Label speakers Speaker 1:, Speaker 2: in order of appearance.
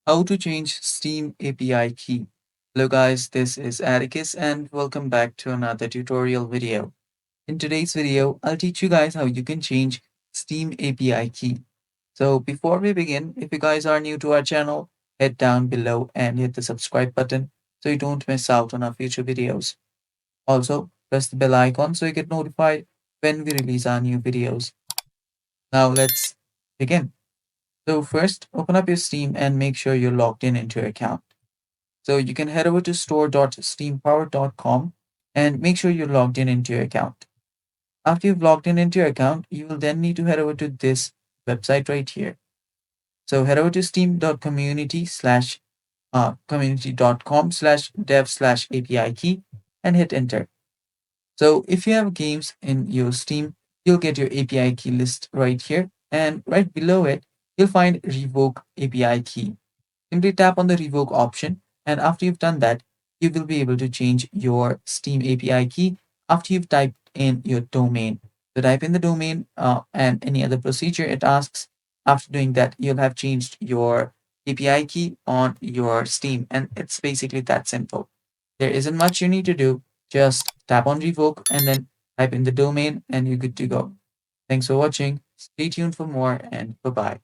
Speaker 1: How to change Steam API key. Hello guys, this is Atticus and welcome back to another tutorial video. In today's video, I'll teach you guys how you can change Steam API key. So before we begin, if you guys are new to our channel, head down below and hit the subscribe button so you don't miss out on our future videos. Also, press the bell icon so you get notified when we release our new videos. Now let's begin. So first, open up your Steam and make sure you're logged in into your account. So you can head over to store.steampower.com and make sure you're logged in into your account. After you've logged in into your account, you will then need to head over to this website right here. So head over to community.com/dev/API key and hit enter. So if you have games in your Steam, you'll get your API key list right here. And right below it, you'll find revoke API key. Simply tap on the revoke option, and after you've done that, you will be able to change your Steam API key after you've typed in your domain. So type in the domain and any other procedure it asks. After doing that, you'll have changed your API key on your Steam, and it's basically that simple. There isn't much you need to do. Just tap on revoke and then type in the domain, and you're good to go. Thanks for watching. Stay tuned for more, and bye bye.